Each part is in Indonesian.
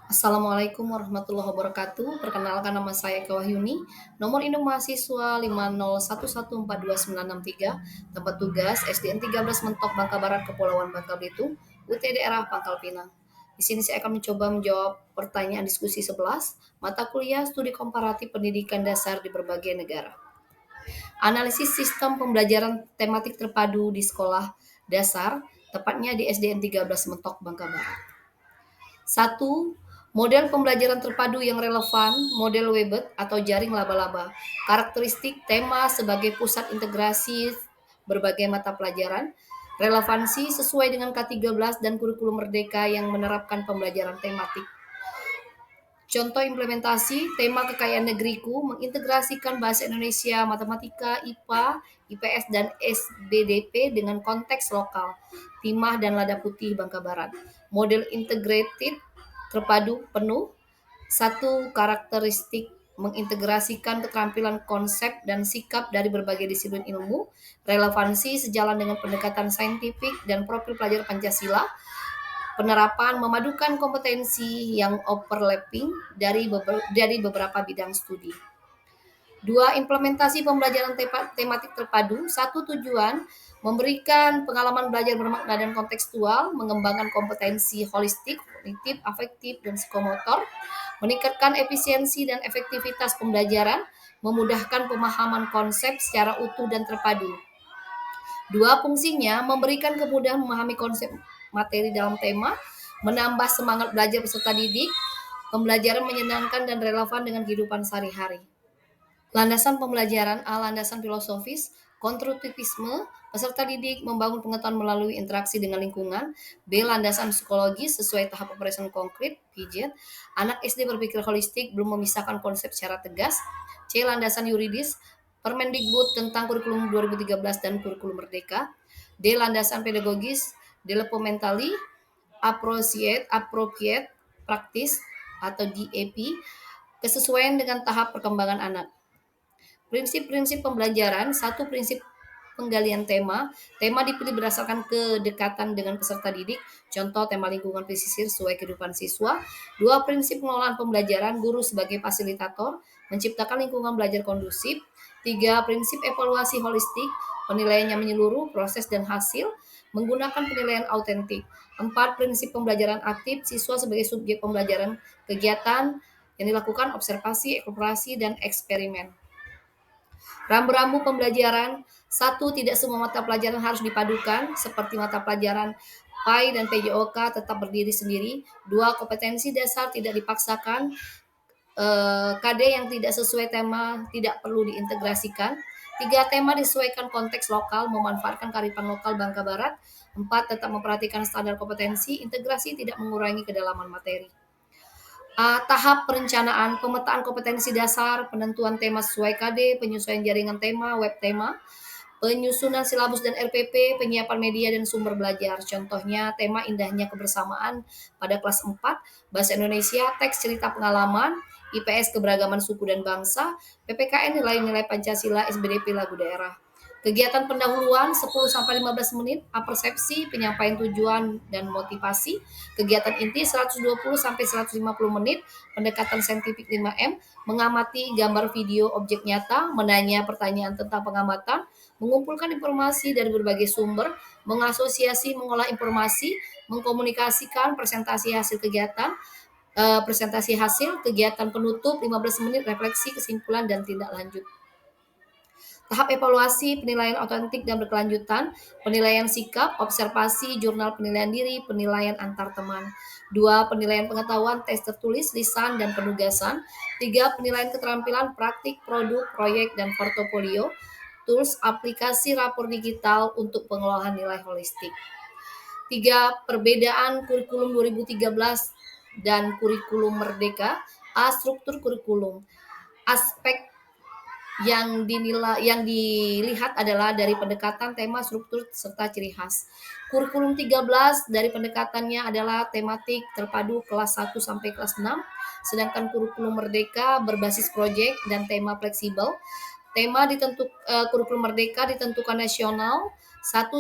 Assalamualaikum warahmatullahi wabarakatuh. Perkenalkan nama saya Eka Wahyuni. Nomor induk mahasiswa 501142963. Tempat tugas SDN 13 Mentok Bangka Barat Kepulauan Bangka Belitung, UT daerah Pangkal Pinang. Di sini saya akan mencoba menjawab pertanyaan diskusi 11 mata kuliah studi komparatif pendidikan dasar di berbagai negara. Analisis sistem pembelajaran tematik terpadu di sekolah dasar, tepatnya di SDN 13 Mentok Bangka Barat. Satu, model pembelajaran terpadu yang relevan, model Webet atau jaring laba-laba. Karakteristik tema sebagai pusat integrasi berbagai mata pelajaran, relevansi sesuai dengan K13 dan kurikulum merdeka yang menerapkan pembelajaran tematik. Contoh implementasi tema kekayaan negeriku mengintegrasikan bahasa Indonesia, matematika, IPA, IPS, dan SBDP dengan konteks lokal, Timah dan Lada Putih Bangka Barat. Model integrated terpadu penuh, satu karakteristik mengintegrasikan keterampilan konsep dan sikap dari berbagai disiplin ilmu, relevansi sejalan dengan pendekatan saintifik dan profil pelajar Pancasila, penerapan memadukan kompetensi yang overlapping dari beberapa bidang studi. Dua, implementasi pembelajaran tematik terpadu. Satu, tujuan memberikan pengalaman belajar bermakna dan kontekstual, mengembangkan kompetensi holistik, kognitif, afektif, dan psikomotor, meningkatkan efisiensi dan efektivitas pembelajaran, memudahkan pemahaman konsep secara utuh dan terpadu. Dua, fungsinya memberikan kemudahan memahami konsep materi dalam tema, menambah semangat belajar peserta didik, pembelajaran menyenangkan dan relevan dengan kehidupan sehari-hari. Landasan pembelajaran A. Landasan filosofis, konstruktivisme, peserta didik membangun pengetahuan melalui interaksi dengan lingkungan. B. Landasan psikologis sesuai tahap operasi konkret, Piaget. Anak SD berpikir holistik, belum memisahkan konsep secara tegas. C. Landasan yuridis, Permendikbud tentang kurikulum 2013 dan kurikulum merdeka. D. Landasan pedagogis, developmentally appropriate practice atau DAP, kesesuaian dengan tahap perkembangan anak. Prinsip-prinsip pembelajaran, satu prinsip penggalian tema. Tema dipilih berdasarkan kedekatan dengan peserta didik, contoh tema lingkungan pesisir sesuai kehidupan siswa. Dua, prinsip pengelolaan pembelajaran, guru sebagai fasilitator, menciptakan lingkungan belajar kondusif. Tiga, prinsip evaluasi holistik, penilaiannya menyeluruh, proses dan hasil, menggunakan penilaian autentik. Empat, prinsip pembelajaran aktif, siswa sebagai subjek pembelajaran, kegiatan yang dilakukan observasi, eksplorasi, dan eksperimen. Rambu-rambu pembelajaran, satu, tidak semua mata pelajaran harus dipadukan, seperti mata pelajaran PAI dan PJOK tetap berdiri sendiri. Dua, kompetensi dasar tidak dipaksakan, KD yang tidak sesuai tema tidak perlu diintegrasikan. Tiga, tema disesuaikan konteks lokal, memanfaatkan kearifan lokal Bangka Barat. Empat, tetap memperhatikan standar kompetensi, integrasi tidak mengurangi kedalaman materi. Tahap perencanaan, pemetaan kompetensi dasar, penentuan tema sesuai KD, penyesuaian jaringan tema, web tema, penyusunan silabus dan RPP, penyiapan media dan sumber belajar. Contohnya tema indahnya kebersamaan pada kelas 4, bahasa Indonesia, teks cerita pengalaman, IPS keberagaman suku dan bangsa, PPKN nilai-nilai Pancasila, SBDP lagu daerah. Kegiatan pendahuluan 10-15 menit, apersepsi, penyampaian tujuan dan motivasi. Kegiatan inti 120-150 menit, pendekatan saintifik 5M, mengamati gambar video objek nyata, menanya pertanyaan tentang pengamatan, mengumpulkan informasi dari berbagai sumber, mengasosiasi, mengolah informasi, mengkomunikasikan presentasi hasil kegiatan, presentasi hasil, kegiatan penutup 15 menit, refleksi, kesimpulan, dan tindak lanjut. Tahap evaluasi, penilaian otentik dan berkelanjutan, penilaian sikap, observasi, jurnal penilaian diri, penilaian antar teman. Dua, penilaian pengetahuan, tes tertulis, lisan, dan penugasan. Tiga, penilaian keterampilan, praktik, produk, proyek, dan portofolio. Tools, aplikasi rapor digital untuk pengelolaan nilai holistik. Tiga, perbedaan kurikulum 2013 dan kurikulum merdeka. A, struktur kurikulum. Aspek yang dilihat adalah dari pendekatan tema, struktur, serta ciri khas. Kurikulum 13 dari pendekatannya adalah tematik terpadu kelas 1 sampai kelas 6, sedangkan kurikulum merdeka berbasis proyek dan tema fleksibel. Kurikulum merdeka ditentukan nasional 8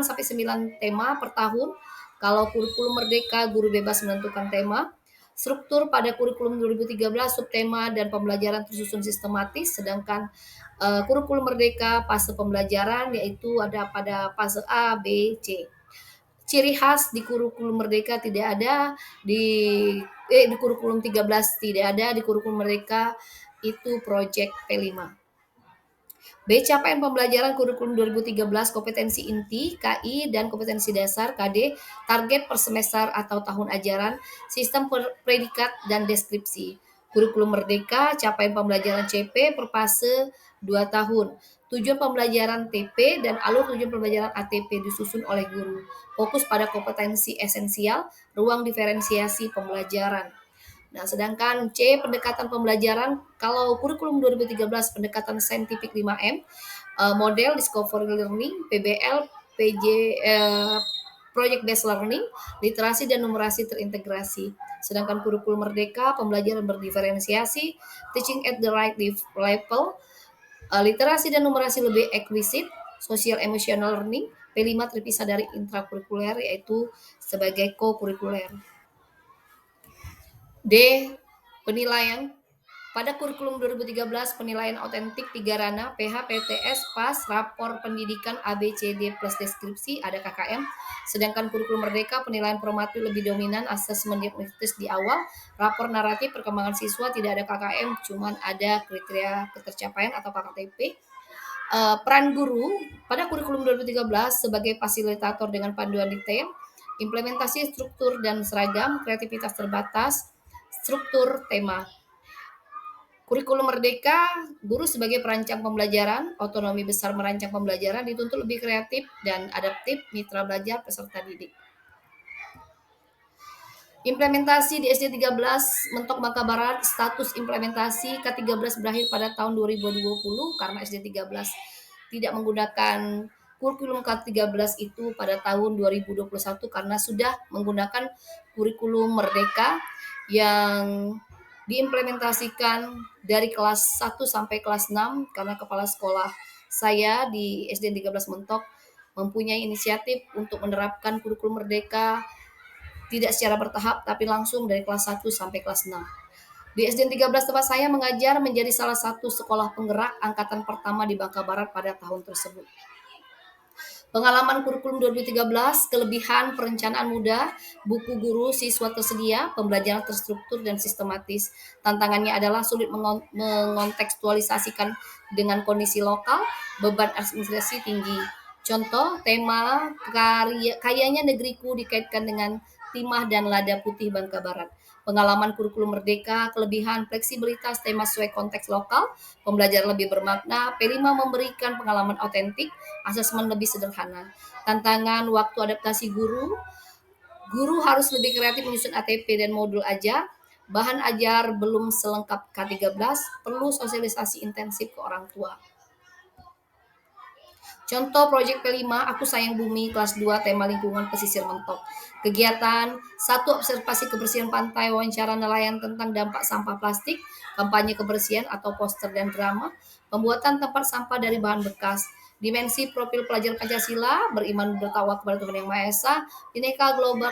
sampai 9 tema per tahun. Kalau kurikulum merdeka guru bebas menentukan tema. Struktur pada kurikulum 2013, subtema dan pembelajaran tersusun sistematis, sedangkan kurikulum Merdeka fase pembelajaran yaitu ada pada fase A, B, C. Ciri khas di kurikulum Merdeka tidak ada, di kurikulum 13 tidak ada, di kurikulum Merdeka itu project P5. B. Capaian pembelajaran kurikulum 2013, kompetensi inti, KI, dan kompetensi dasar, KD, target per semester atau tahun ajaran, sistem predikat, dan deskripsi. Kurikulum Merdeka, capaian pembelajaran CP per fase 2 tahun. Tujuan pembelajaran TP dan alur tujuan pembelajaran ATP disusun oleh guru. Fokus pada kompetensi esensial, ruang diferensiasi pembelajaran. Nah, sedangkan C, pendekatan pembelajaran, kalau kurikulum 2013 pendekatan saintifik 5M, model discovery learning, PBL, PJ, project based learning, literasi dan numerasi terintegrasi. Sedangkan kurikulum Merdeka pembelajaran berdiferensiasi, teaching at the right level, literasi dan numerasi lebih eksplisit, social emotional learning, P5 terpisah dari intrakurikuler yaitu sebagai co-kurikuler. D. Penilaian. Pada kurikulum 2013, penilaian otentik 3 ranah, PH, PTS, PAS, rapor pendidikan ABCD plus deskripsi, ada KKM. Sedangkan kurikulum Merdeka, penilaian formatif lebih dominan, asesmen diagnostis di awal, rapor naratif perkembangan siswa, tidak ada KKM, cuman ada kriteria ketercapaian atau KKTP. Peran guru pada kurikulum 2013 sebagai fasilitator dengan panduan detail, implementasi struktur dan seragam, kreativitas terbatas, struktur tema. Kurikulum Merdeka, guru sebagai perancang pembelajaran, otonomi besar merancang pembelajaran, dituntut lebih kreatif dan adaptif, mitra belajar peserta didik. Implementasi di SD 13 Mentok Bangka Barat, status implementasi K13 berakhir pada tahun 2020 karena SD 13 tidak menggunakan kurikulum K13 itu pada tahun 2021 karena sudah menggunakan kurikulum Merdeka yang diimplementasikan dari kelas 1 sampai kelas 6 karena kepala sekolah saya di SD 13 Mentok mempunyai inisiatif untuk menerapkan kurikulum Merdeka tidak secara bertahap tapi langsung dari kelas 1 sampai kelas 6. Di SD 13 tempat saya mengajar menjadi salah satu sekolah penggerak angkatan pertama di Bangka Barat pada tahun tersebut. Pengalaman kurikulum 2013, kelebihan perencanaan mudah, buku guru siswa tersedia, pembelajaran terstruktur dan sistematis. Tantangannya adalah sulit mengontekstualisasikan dengan kondisi lokal, beban administrasi tinggi. Contoh, tema kayanya negeriku dikaitkan dengan timah dan lada putih Bangka Barat. Pengalaman kurikulum Merdeka, kelebihan fleksibilitas tema sesuai konteks lokal, pembelajaran lebih bermakna, P5 memberikan pengalaman otentik, asesmen lebih sederhana. Tantangan waktu adaptasi guru harus lebih kreatif menyusun ATP dan modul ajar, bahan ajar belum selengkap K13, perlu sosialisasi intensif ke orang tua. Contoh proyek P5, Aku Sayang Bumi, kelas 2, tema lingkungan pesisir Mentok. Kegiatan 1, observasi kebersihan pantai, wawancara nelayan tentang dampak sampah plastik, kampanye kebersihan atau poster dan drama, pembuatan tempat sampah dari bahan bekas, dimensi profil pelajar Pancasila, beriman bertawakal kepada Tuhan Yang Maha Esa,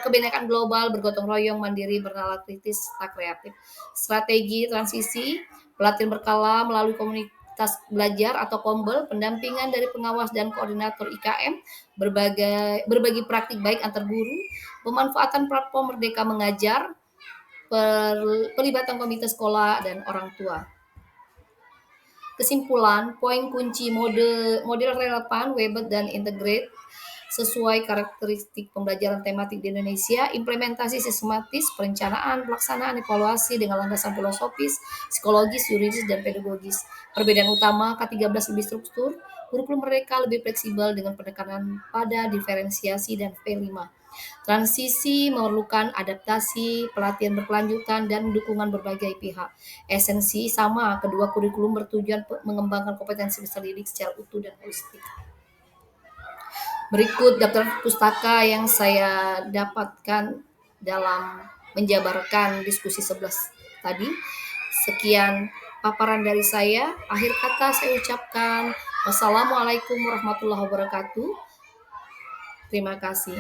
kebinekaan global, bergotong royong, mandiri, bernalar kritis, tak kreatif. Strategi transisi, pelatihan berkala melalui komunikasi belajar atau kombel, pendampingan dari pengawas dan koordinator IKM, berbagi praktik baik antar guru, pemanfaatan platform Merdeka Mengajar, pelibatan komite sekolah dan orang tua. Kesimpulan, poin kunci model relevan, Webet dan integrate sesuai karakteristik pembelajaran tematik di Indonesia, implementasi sistematis, perencanaan, pelaksanaan, evaluasi dengan landasan filosofis, psikologis, yuridis, dan pedagogis. Perbedaan utama, K13 lebih struktur, kurikulum mereka lebih fleksibel dengan penekanan pada diferensiasi dan P5. Transisi memerlukan adaptasi, pelatihan berkelanjutan, dan dukungan berbagai pihak. Esensi sama, kedua kurikulum bertujuan mengembangkan kompetensi peserta didik secara utuh dan holistik. Berikut daftar pustaka yang saya dapatkan dalam menjabarkan diskusi 11 tadi. Sekian paparan dari saya. Akhir kata saya ucapkan wassalamualaikum warahmatullahi wabarakatuh. Terima kasih.